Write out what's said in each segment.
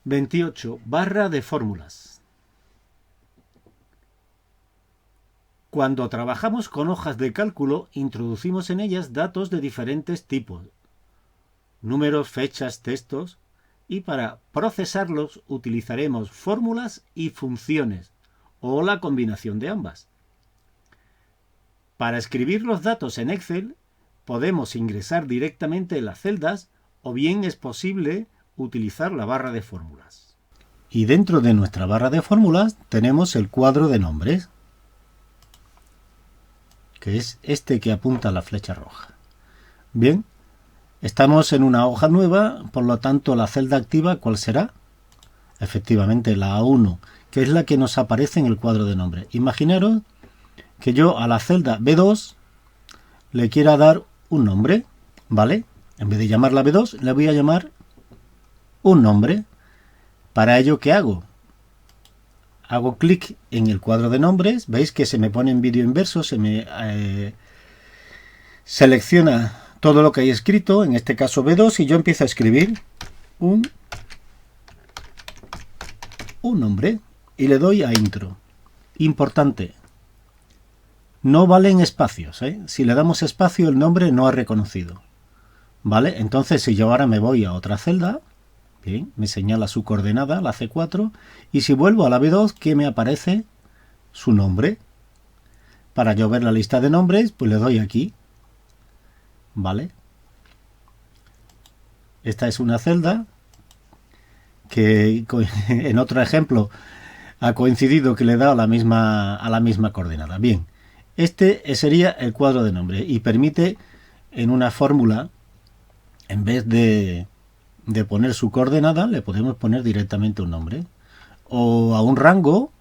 28. Barra de fórmulas. Cuando trabajamos con hojas de cálculo, introducimos en ellas datos de diferentes tipos, números, fechas, textos, y para procesarlos utilizaremos fórmulas y funciones, o la combinación de ambas. Para escribir los datos en Excel, podemos ingresar directamente en las celdas, o bien es posible utilizar la barra de fórmulas. Y dentro de nuestra barra de fórmulas tenemos el cuadro de nombres, que es este que apunta a la flecha roja. Bien, estamos en una hoja nueva, por lo tanto la celda activa, ¿cuál será? Efectivamente la A1, que es la que nos aparece en el cuadro de nombres. Imaginaros que yo a la celda B2 le quiera dar un nombre, ¿vale? En vez de llamarla B2, le voy a llamar un nombre. Para ello, ¿qué hago? Hago clic en el cuadro de nombres, veis que se me pone en vídeo inverso, se me selecciona todo lo que hay escrito, en este caso B2, y yo empiezo a escribir un nombre y le doy a intro. Importante, no valen espacios, ¿eh? Si le damos espacio el nombre no es reconocido, ¿vale? Entonces si yo ahora me voy a otra celda, bien, me señala su coordenada, la C4, y si vuelvo a la B2, ¿qué me aparece? Su nombre. Para yo ver la lista de nombres, pues le doy aquí, ¿vale? Esta es una celda que en otro ejemplo ha coincidido que le he dado a la misma coordenada. Bien, este sería el cuadro de nombre y permite en una fórmula, en vez de poner su coordenada, le podemos poner directamente un nombre. O a un rango,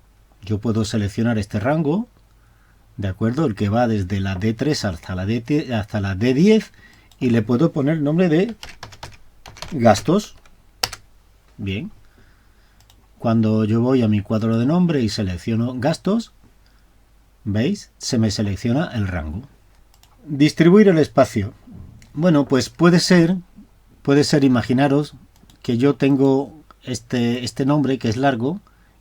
yo puedo seleccionar este rango, ¿de acuerdo? El que va desde la D3 hasta la D10 y le puedo poner el nombre de gastos. Bien. Cuando yo voy a mi cuadro de nombre y selecciono gastos, ¿veis? Se me selecciona el rango. Distribuir el espacio. Bueno, pues puede ser, imaginaros que yo tengo este nombre que es largo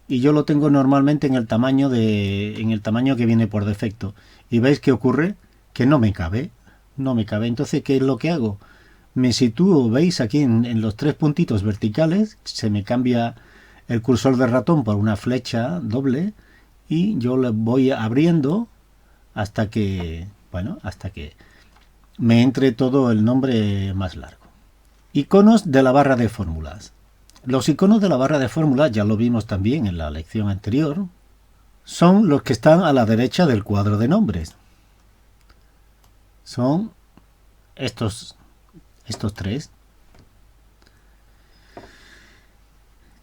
y yo lo tengo normalmente en el tamaño que viene por defecto. Y veis que ocurre que no me cabe. Entonces, ¿qué es lo que hago? Me sitúo, veis aquí en los tres puntitos verticales, se me cambia el cursor del ratón por una flecha doble y yo le voy abriendo hasta que me entre todo el nombre más largo. Iconos de la barra de fórmulas. Los iconos de la barra de fórmulas, ya lo vimos también en la lección anterior, son los que están a la derecha del cuadro de nombres. Son estos tres.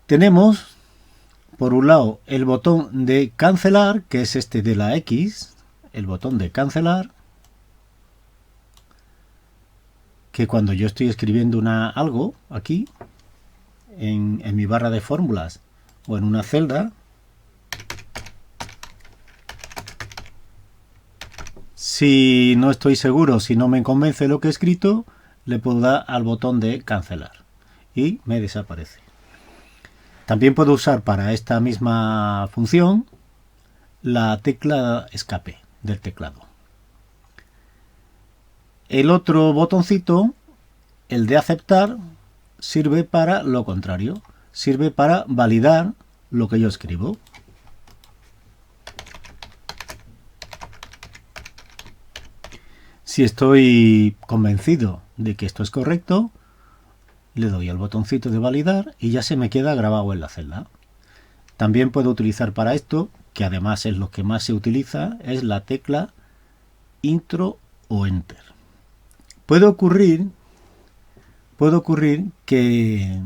Tenemos, por un lado, el botón de cancelar, que es este de la X, el botón de cancelar, que cuando yo estoy escribiendo algo aquí, en mi barra de fórmulas o en una celda, si no estoy seguro, si no me convence lo que he escrito, le puedo dar al botón de cancelar y me desaparece. También puedo usar para esta misma función la tecla escape del teclado. El otro botoncito, el de aceptar, sirve para lo contrario, sirve para validar lo que yo escribo. Si estoy convencido de que esto es correcto, le doy al botoncito de validar y ya se me queda grabado en la celda. También puedo utilizar para esto, que además es lo que más se utiliza, es la tecla intro o enter. Puede ocurrir que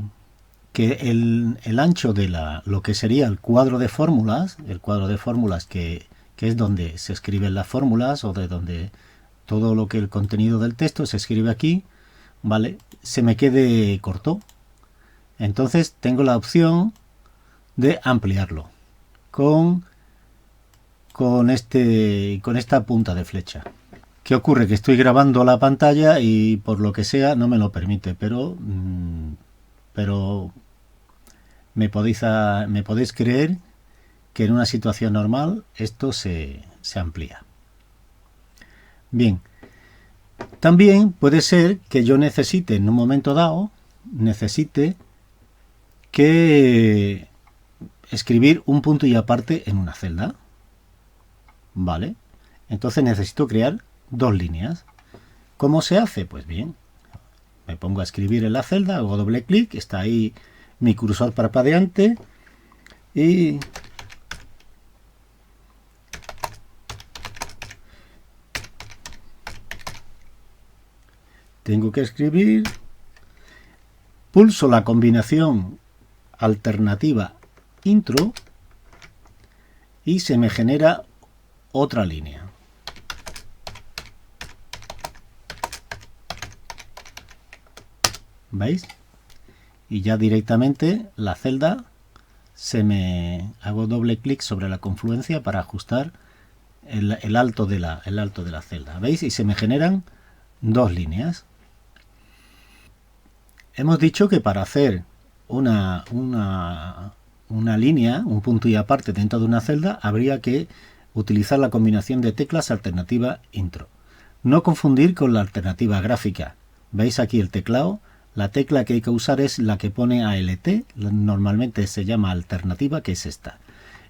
el ancho de lo que sería el cuadro de fórmulas, que es donde se escriben las fórmulas o de donde todo lo que el contenido del texto se escribe aquí, ¿vale? Se me quede corto. Entonces tengo la opción de ampliarlo con esta punta de flecha. ¿Qué ocurre? Que estoy grabando la pantalla y por lo que sea no me lo permite, pero me podéis creer que en una situación normal esto se amplía. Bien, también puede ser que yo necesite en un momento dado, que escribir un punto y aparte en una celda. Vale, entonces necesito crear dos líneas. ¿Cómo se hace? Pues bien, me pongo a escribir en la celda, hago doble clic, está ahí mi cursor parpadeante y tengo que escribir, pulso la combinación alternativa intro y se me genera otra línea. ¿Veis? Y ya directamente la celda hago doble clic sobre la confluencia para ajustar el alto de la celda. ¿Veis? Y se me generan dos líneas. Hemos dicho que para hacer una línea, un punto y aparte dentro de una celda, habría que utilizar la combinación de teclas alternativa intro. No confundir con la alternativa gráfica. ¿Veis aquí el teclado? La tecla que hay que usar es la que pone ALT, normalmente se llama alternativa, que es esta.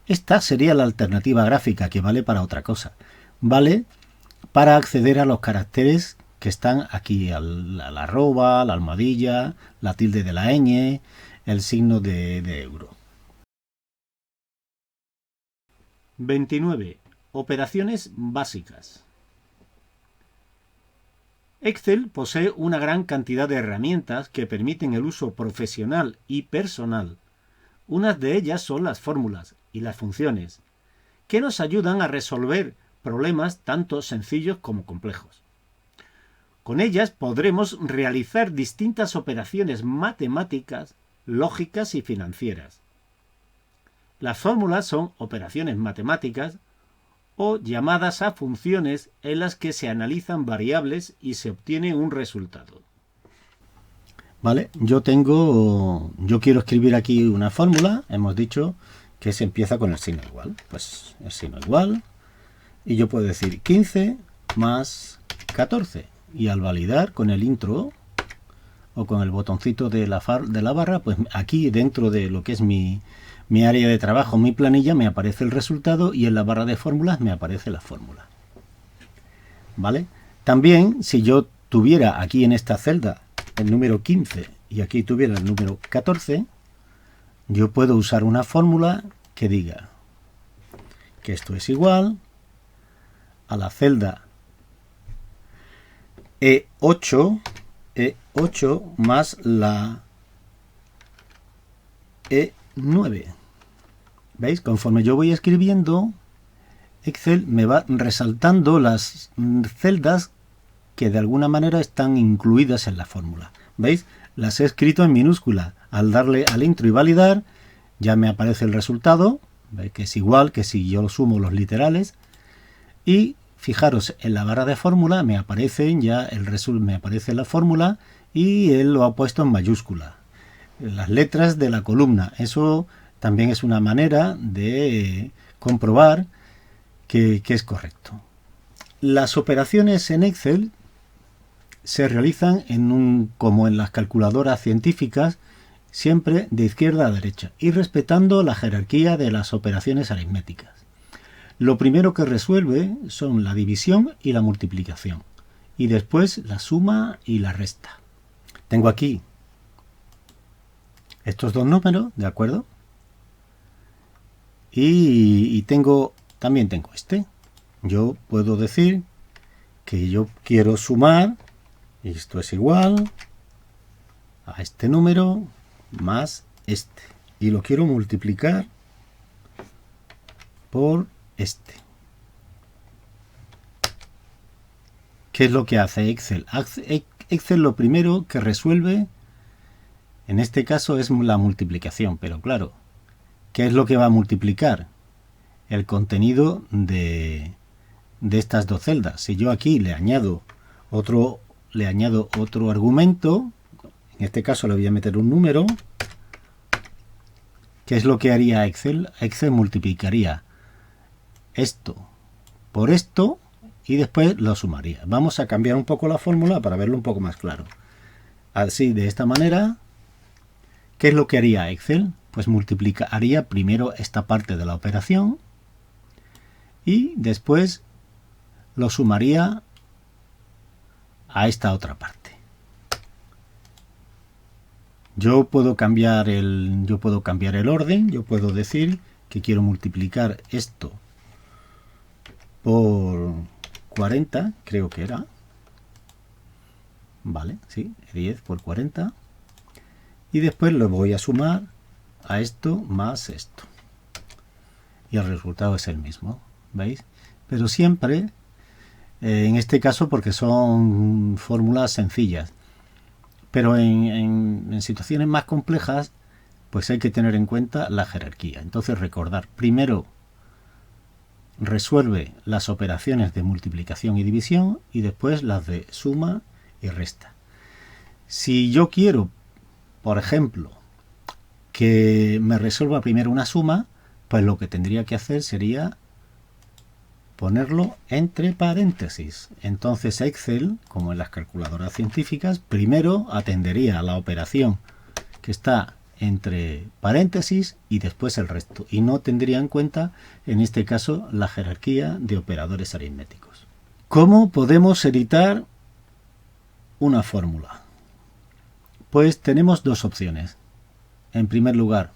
Esta sería la alternativa gráfica, que vale para otra cosa. Vale para acceder a los caracteres que están aquí, la arroba, la almohadilla, la tilde de la ñ, el signo de euro. 29. Operaciones básicas. Excel posee una gran cantidad de herramientas que permiten el uso profesional y personal. Unas de ellas son las fórmulas y las funciones, que nos ayudan a resolver problemas tanto sencillos como complejos. Con ellas podremos realizar distintas operaciones matemáticas, lógicas y financieras. Las fórmulas son operaciones matemáticas o llamadas a funciones en las que se analizan variables y se obtiene un resultado. Vale, yo quiero escribir aquí una fórmula, hemos dicho que se empieza con el signo igual. Pues el signo igual, y yo puedo decir 15 más 14, y al validar con el intro o con el botoncito de la barra, pues aquí dentro de lo que es mi área de trabajo, mi planilla, me aparece el resultado y en la barra de fórmulas me aparece la fórmula. ¿Vale? También, si yo tuviera aquí en esta celda el número 15 y aquí tuviera el número 14, yo puedo usar una fórmula que diga que esto es igual a la celda E8 más la E9. ¿Veis? Conforme yo voy escribiendo, Excel me va resaltando las celdas que de alguna manera están incluidas en la fórmula. ¿Veis? Las he escrito en minúscula. Al darle al intro y validar, ya me aparece el resultado. ¿Veis? Que es igual que si yo sumo los literales. Y fijaros, en la barra de fórmula me aparecen ya me aparece la fórmula y él lo ha puesto en mayúscula. Las letras de la columna. Eso también es una manera de comprobar que es correcto. Las operaciones en Excel se realizan como en las calculadoras científicas, siempre de izquierda a derecha y respetando la jerarquía de las operaciones aritméticas. Lo primero que resuelve son la división y la multiplicación, y después la suma y la resta. Tengo aquí estos dos números, ¿de acuerdo? Y también tengo este. Yo puedo decir que yo quiero sumar, y esto es igual a este número más este, y lo quiero multiplicar por este. ¿Qué es lo que hace Excel? Excel lo primero que resuelve en este caso es la multiplicación, pero claro, ¿qué es lo que va a multiplicar? El contenido de estas dos celdas. Si yo aquí le añado otro argumento, en este caso le voy a meter un número, ¿Qué es lo que haría Excel? Excel multiplicaría esto por esto y después lo sumaría. Vamos a cambiar un poco la fórmula para verlo un poco más claro. Así, de esta manera, ¿qué es lo que haría Excel? Pues multiplicaría primero esta parte de la operación y después lo sumaría a esta otra parte. Yo puedo cambiar el orden, yo puedo decir que quiero multiplicar esto por 40, creo que era. Vale, sí, 10 por 40. Y después lo voy a sumar a esto más esto. Y el resultado es el mismo, ¿veis? Pero siempre, en este caso porque son fórmulas sencillas, pero en situaciones más complejas, pues hay que tener en cuenta la jerarquía. Entonces recordar, primero resuelve las operaciones de multiplicación y división y después las de suma y resta. Si yo quiero, por ejemplo, que me resuelva primero una suma, pues lo que tendría que hacer sería ponerlo entre paréntesis. Entonces Excel, como en las calculadoras científicas, primero atendería a la operación que está entre paréntesis y después el resto, y no tendría en cuenta, en este caso, la jerarquía de operadores aritméticos. ¿Cómo podemos editar una fórmula? Pues tenemos dos opciones. En primer lugar,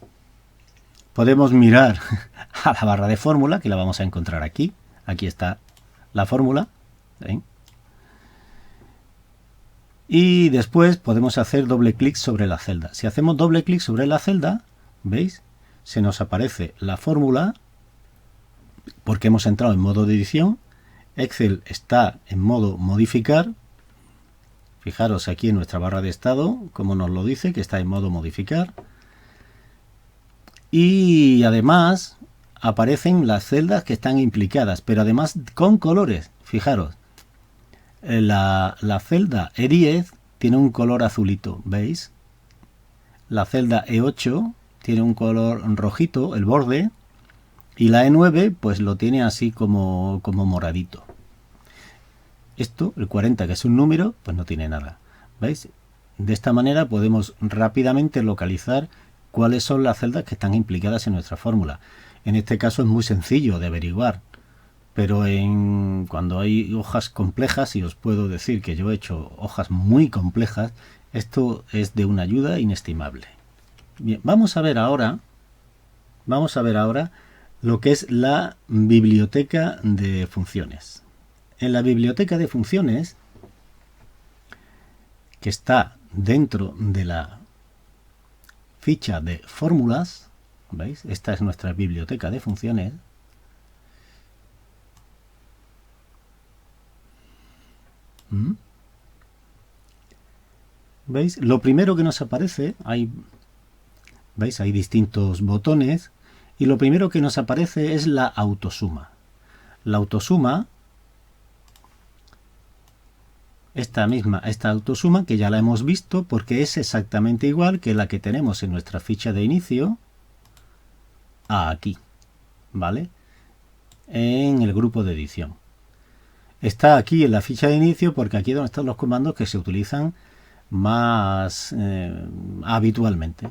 podemos mirar a la barra de fórmula, que la vamos a encontrar aquí. Aquí está la fórmula. ¿Sí? Y después podemos hacer doble clic sobre la celda. Si hacemos doble clic sobre la celda, ¿veis? Se nos aparece la fórmula porque hemos entrado en modo de edición. Excel está en modo modificar. Fijaros aquí en nuestra barra de estado, como nos lo dice, que está en modo modificar. Y además aparecen las celdas que están implicadas, pero además con colores. Fijaros, la celda E10 tiene un color azulito, ¿veis? La celda E8 tiene un color rojito, el borde, y la E9 pues lo tiene así como moradito. Esto, el 40, que es un número, pues no tiene nada, ¿veis? De esta manera podemos rápidamente localizar cuáles son las celdas que están implicadas en nuestra fórmula. En este caso es muy sencillo de averiguar, pero cuando hay hojas complejas, y os puedo decir que yo he hecho hojas muy complejas, esto es de una ayuda inestimable. Bien, vamos a ver ahora lo que es la biblioteca de funciones. En la biblioteca de funciones, que está dentro de la ficha de fórmulas, ¿veis? Esta es nuestra biblioteca de funciones. ¿Veis? Lo primero que nos aparece, ¿veis? Hay distintos botones, y lo primero que nos aparece es la autosuma. La autosuma, esta autosuma, que ya la hemos visto porque es exactamente igual que la que tenemos en nuestra ficha de inicio, aquí, ¿vale? En el grupo de edición. Está aquí en la ficha de inicio porque aquí es donde están los comandos que se utilizan más habitualmente.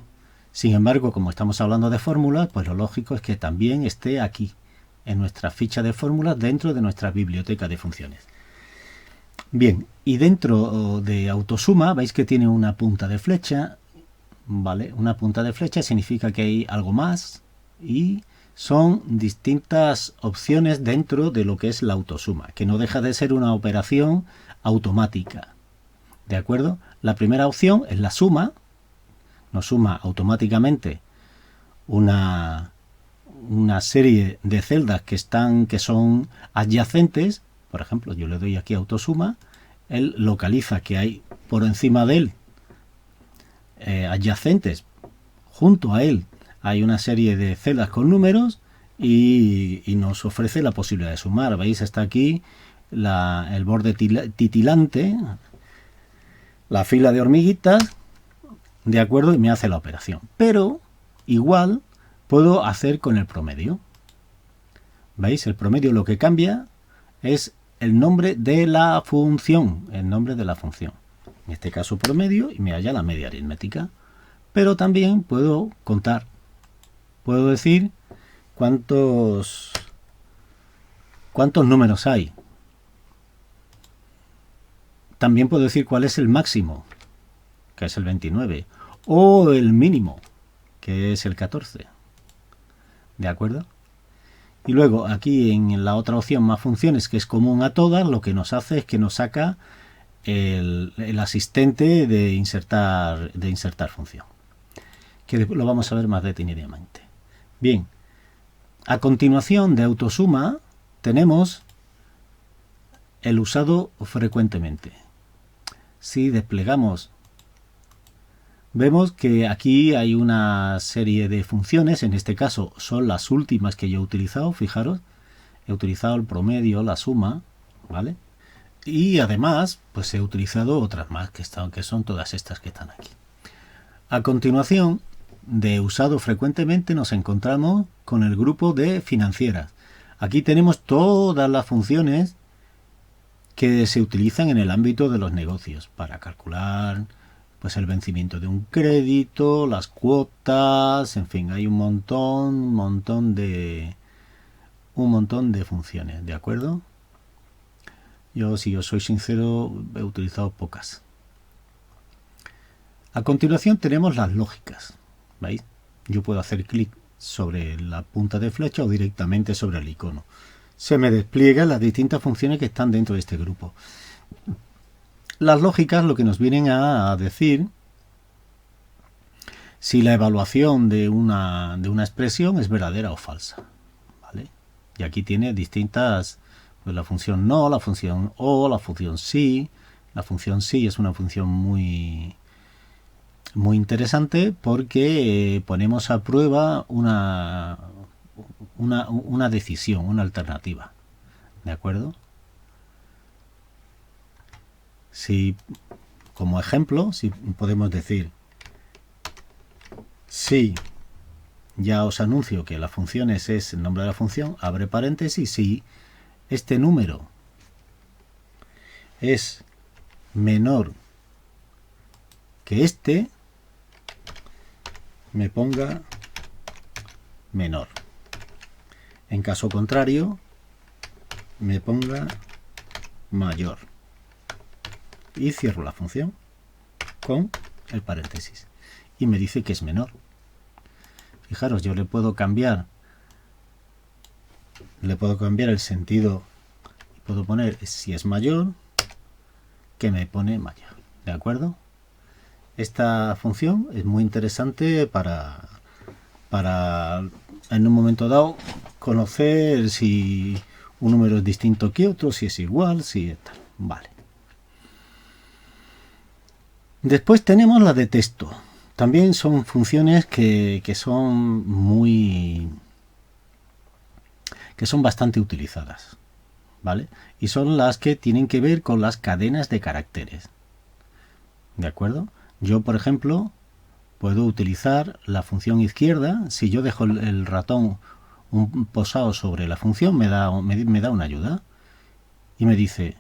Sin embargo, como estamos hablando de fórmulas, pues lo lógico es que también esté aquí, en nuestra ficha de fórmulas, dentro de nuestra biblioteca de funciones. Bien, y dentro de autosuma, veis que tiene una punta de flecha, ¿vale? Una punta de flecha significa que hay algo más, y son distintas opciones dentro de lo que es la autosuma, que no deja de ser una operación automática. ¿De acuerdo? La primera opción es la suma. Nos suma automáticamente una serie de celdas que son adyacentes. Por ejemplo, yo le doy aquí autosuma, él localiza que hay por encima de él adyacentes, junto a él hay una serie de celdas con números y nos ofrece la posibilidad de sumar. ¿Veis? Está aquí el borde titilante, la fila de hormiguitas, ¿de acuerdo? Y me hace la operación. Pero igual puedo hacer con el promedio. ¿Veis? El promedio lo que cambia es el nombre de la función. El nombre de la función. En este caso promedio y me halla la media aritmética. Pero también puedo contar. Puedo decir cuántos números hay. También puedo decir cuál es el máximo, que es el 29, o el mínimo, que es el 14. ¿De acuerdo? Y luego aquí en la otra opción, más funciones, que es común a todas, lo que nos hace es que nos saca el asistente de insertar función, que lo vamos a ver más detenidamente. Bien, a continuación de autosuma tenemos el usado frecuentemente. Si desplegamos, vemos que aquí hay una serie de funciones, en este caso son las últimas que yo he utilizado, fijaros, he utilizado el promedio, la suma, ¿vale? Y además, pues he utilizado otras más que son todas estas que están aquí. A continuación, de usado frecuentemente, nos encontramos con el grupo de financieras. Aquí tenemos todas las funciones que se utilizan en el ámbito de los negocios para calcular pues el vencimiento de un crédito, las cuotas, en fin, hay un montón de funciones, ¿de acuerdo? Yo, si os soy sincero, he utilizado pocas. A continuación tenemos las lógicas, ¿veis? Yo puedo hacer clic sobre la punta de flecha o directamente sobre el icono. Se me despliegan las distintas funciones que están dentro de este grupo. Las lógicas lo que nos vienen a decir si la evaluación de una expresión es verdadera o falsa, ¿vale? Y aquí tiene distintas, pues la función no, la función o, la función sí. La función sí es una función muy interesante porque ponemos a prueba una decisión, una alternativa, ¿de acuerdo? Si, como ejemplo, si podemos decir, si ya os anuncio que la función es el nombre de la función, abre paréntesis, si este número es menor que este, me ponga menor. En caso contrario, me ponga mayor. Y cierro la función con el paréntesis. Y me dice que es menor. Fijaros, yo le puedo cambiar el sentido. Puedo poner si es mayor, que me pone mayor. ¿De acuerdo? Esta función es muy interesante para en un momento dado conocer si un número es distinto que otro, si es igual, si es tal. Vale. Después tenemos la de texto. También son funciones que son bastante utilizadas, ¿vale? Y son las que tienen que ver con las cadenas de caracteres. ¿De acuerdo? Yo, por ejemplo, puedo utilizar la función izquierda. Si yo dejo el ratón posado sobre la función, me da una ayuda. Y me dice,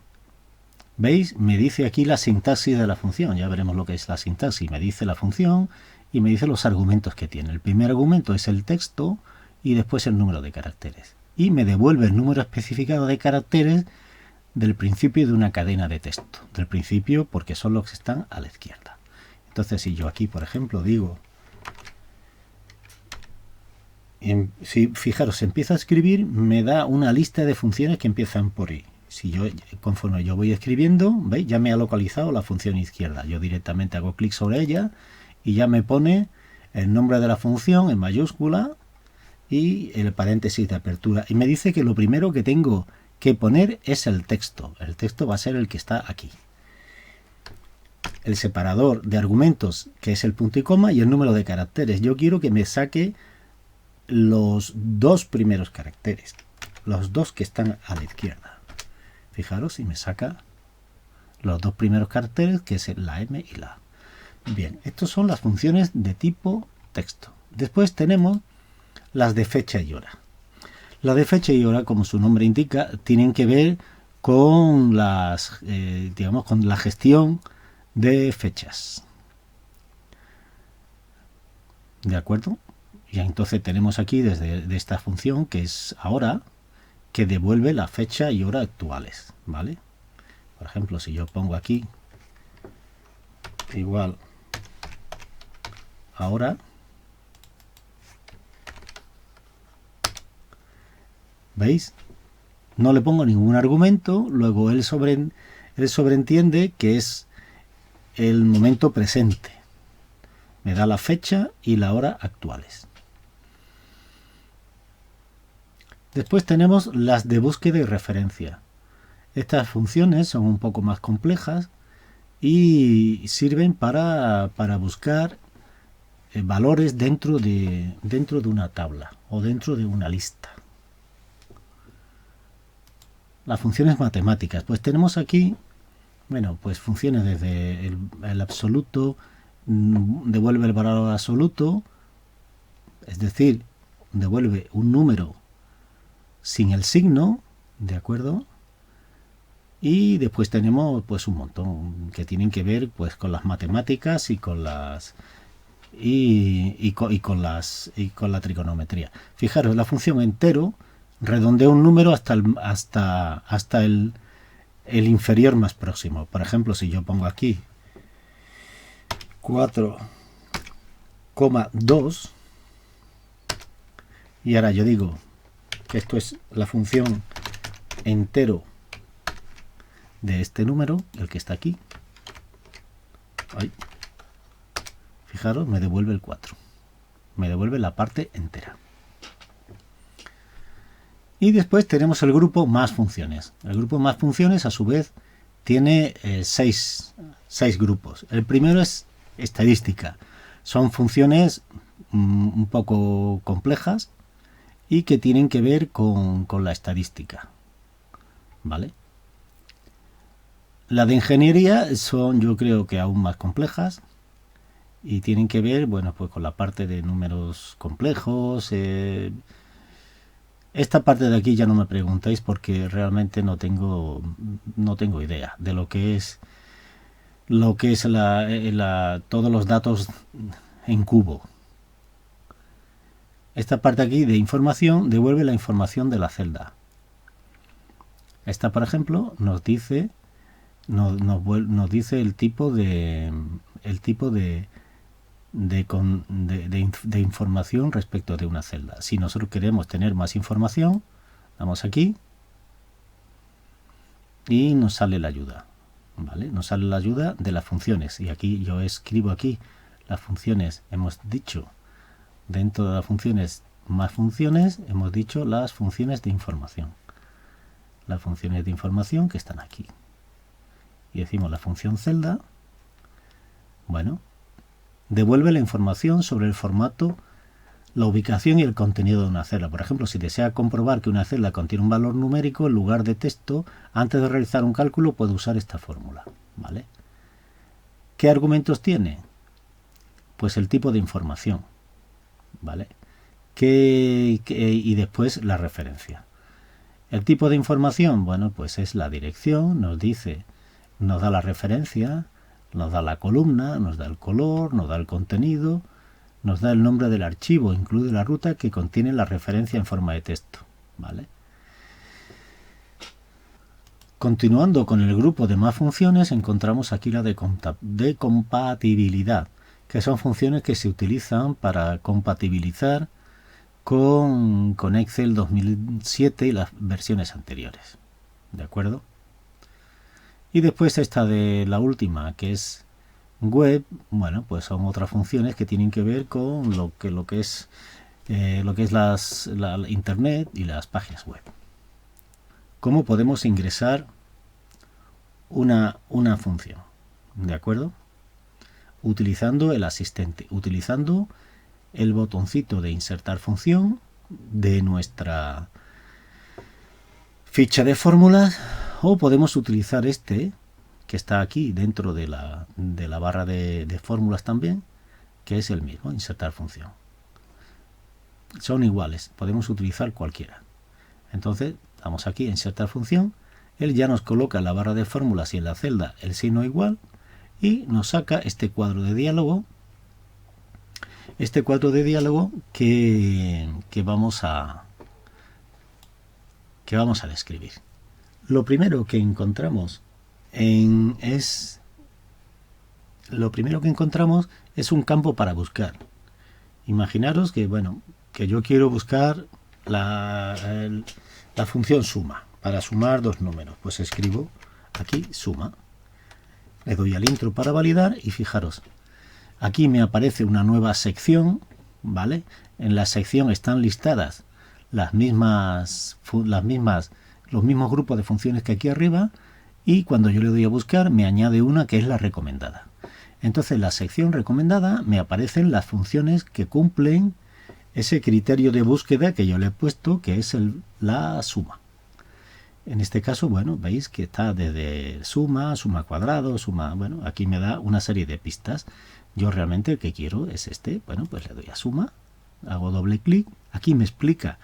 ¿veis? Me dice aquí la sintaxis de la función. Ya veremos lo que es la sintaxis. Me dice la función y me dice los argumentos que tiene. El primer argumento es el texto y después el número de caracteres. Y me devuelve el número especificado de caracteres del principio de una cadena de texto. Del principio porque son los que están a la izquierda. Entonces, si yo aquí, por ejemplo, digo, si fijaros, empiezo a escribir, me da una lista de funciones que empiezan por I. Si yo, conforme yo voy escribiendo, ¿veis? Ya me ha localizado la función izquierda. Yo directamente hago clic sobre ella y ya me pone el nombre de la función en mayúscula y el paréntesis de apertura. Y me dice que lo primero que tengo que poner es el texto. El texto va a ser el que está aquí. El separador de argumentos, que es el punto y coma, y el número de caracteres. Yo quiero que me saque los dos primeros caracteres, los dos que están a la izquierda. Fijaros, y me saca los dos primeros caracteres, que es la M y la A. Bien, estas son las funciones de tipo texto. Después tenemos las de fecha y hora. Las de fecha y hora, como su nombre indica, tienen que ver con con la gestión de fechas. ¿De acuerdo? Y entonces tenemos aquí desde esta función, que es ahora, que devuelve la fecha y hora actuales, ¿vale? Por ejemplo, si yo pongo aquí igual ahora, ¿veis? No le pongo ningún argumento, luego él sobreentiende que es el momento presente. Me da la fecha y la hora actuales. Después tenemos las de búsqueda y referencia. Estas funciones son un poco más complejas y sirven para buscar valores dentro de una tabla o dentro de una lista. Las funciones matemáticas, pues tenemos aquí, bueno, pues funciones desde el absoluto, devuelve el valor absoluto, es decir, devuelve un número sin el signo, ¿de acuerdo? Y después tenemos pues un montón que tienen que ver pues con las matemáticas y con las con la trigonometría. Fijaros, la función entero redondea un número hasta el inferior más próximo. Por ejemplo, si yo pongo aquí 4,2 y ahora yo digo que esto es la función entero de este número, el que está aquí. Ay. Fijaros, me devuelve el 4. Me devuelve la parte entera. Y después tenemos el grupo más funciones. El grupo más funciones, a su vez, tiene 6 grupos. El primero es estadística. Son funciones un poco complejas y que tienen que ver con la estadística. ¿Vale? La de ingeniería son, yo creo que aún más complejas y tienen que ver, bueno, pues con la parte de números complejos. Esta parte de aquí ya no me preguntáis porque realmente no tengo idea de lo que es todos los datos en cubo. Esta parte aquí de información devuelve la información de la celda. Esta, por ejemplo, nos dice el tipo de información respecto de una celda. Si nosotros queremos tener más información, damos aquí y nos sale la ayuda, ¿vale? Nos sale la ayuda de las funciones y aquí yo escribo aquí las funciones. Hemos dicho dentro de las funciones más funciones, hemos dicho las funciones de información. Las funciones de información que están aquí. Y decimos la función celda, bueno, devuelve la información sobre el formato, la ubicación y el contenido de una celda. Por ejemplo, si desea comprobar que una celda contiene un valor numérico en lugar de texto, antes de realizar un cálculo puede usar esta fórmula, ¿vale? ¿Qué argumentos tiene? Pues el tipo de información, ¿vale? Y después la referencia. El tipo de información, bueno, pues es la dirección, nos da la referencia, nos da la columna, nos da el color, nos da el contenido, nos da el nombre del archivo, incluye la ruta que contiene la referencia en forma de texto, ¿vale? Continuando con el grupo de más funciones, encontramos aquí la de compatibilidad, que son funciones que se utilizan para compatibilizar con Excel 2007 y las versiones anteriores, ¿de acuerdo? Y después esta de la última, que es web, bueno, pues son otras funciones que tienen que ver con lo que es la internet y las páginas web. ¿Cómo podemos ingresar una función? ¿De acuerdo? Utilizando el asistente, utilizando el botoncito de insertar función de nuestra ficha de fórmulas, o podemos utilizar este que está aquí dentro de la barra de fórmulas también, que es el mismo, insertar función. son iguales, podemos utilizar cualquiera. Entonces, damos aquí a insertar función, él ya nos coloca en la barra de fórmulas y en la celda el signo igual y nos saca este cuadro de diálogo, que vamos a describir. Lo primero que encontramos es un campo para buscar. Imaginaros que yo quiero buscar la función suma para sumar dos números. Pues escribo aquí suma. Le doy al intro para validar y fijaros, aquí me aparece una nueva sección, ¿vale? En la sección están listadas los mismos grupos de funciones que aquí arriba, y cuando yo le doy a buscar me añade una que es la recomendada. Entonces en la sección recomendada me aparecen las funciones que cumplen ese criterio de búsqueda que yo le he puesto, que es la suma. En este caso, veis que está desde suma cuadrado, aquí me da una serie de pistas. Yo realmente el que quiero es este. Pues le doy a suma, hago doble clic, aquí me explica,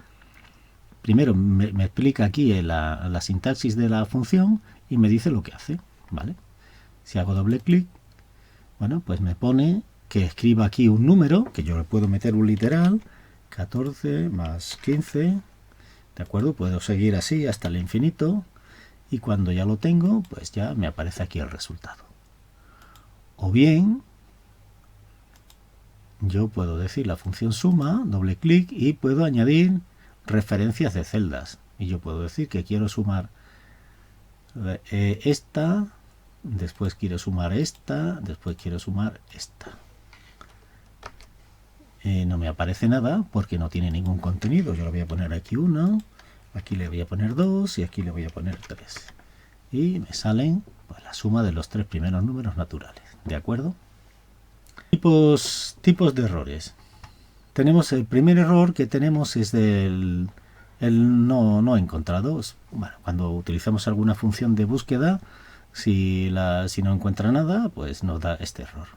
primero me explica aquí la sintaxis de la función y me dice lo que hace, ¿vale? Si hago doble clic, pues me pone que escriba aquí un número, que yo le puedo meter un literal, 14 más 15, ¿de acuerdo? Puedo seguir así hasta el infinito, y cuando ya lo tengo, pues ya me aparece aquí el resultado. O bien, yo puedo decir la función suma, doble clic, y puedo añadir referencias de celdas. Y yo puedo decir que quiero sumar esta, después quiero sumar esta, después quiero sumar esta. No me aparece nada porque no tiene ningún contenido. Yo le voy a poner aquí 1, aquí le voy a poner 2 y aquí le voy a poner 3. Y me salen la suma de los 3 primeros números naturales. ¿De acuerdo? Tipos de errores. Tenemos el primer error que tenemos es el no encontrado. Cuando utilizamos alguna función de búsqueda, si no encuentra nada, pues nos da este error.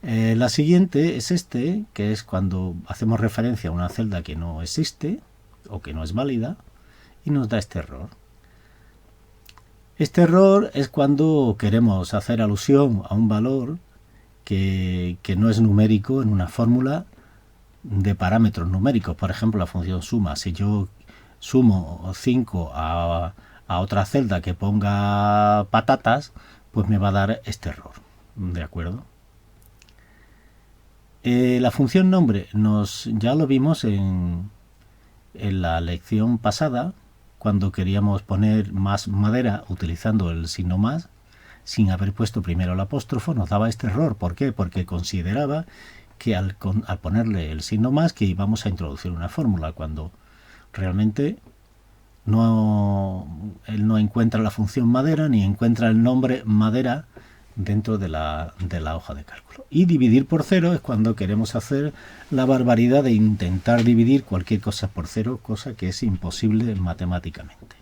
La siguiente es que es cuando hacemos referencia a una celda que no existe o que no es válida y nos da este error. Este error es cuando queremos hacer alusión a un valor que no es numérico en una fórmula de parámetros numéricos. Por ejemplo, la función suma. Si yo sumo 5 a otra celda que ponga patatas, pues me va a dar este error. ¿De acuerdo? La función nombre ya lo vimos en la lección pasada, cuando queríamos poner más madera utilizando el signo más, sin haber puesto primero el apóstrofo, nos daba este error. ¿Por qué? Porque consideraba que al ponerle el signo más que íbamos a introducir una fórmula, cuando realmente él no encuentra la función madera ni encuentra el nombre madera dentro de la hoja de cálculo. Y dividir por cero es cuando queremos hacer la barbaridad de intentar dividir cualquier cosa por cero, cosa que es imposible matemáticamente.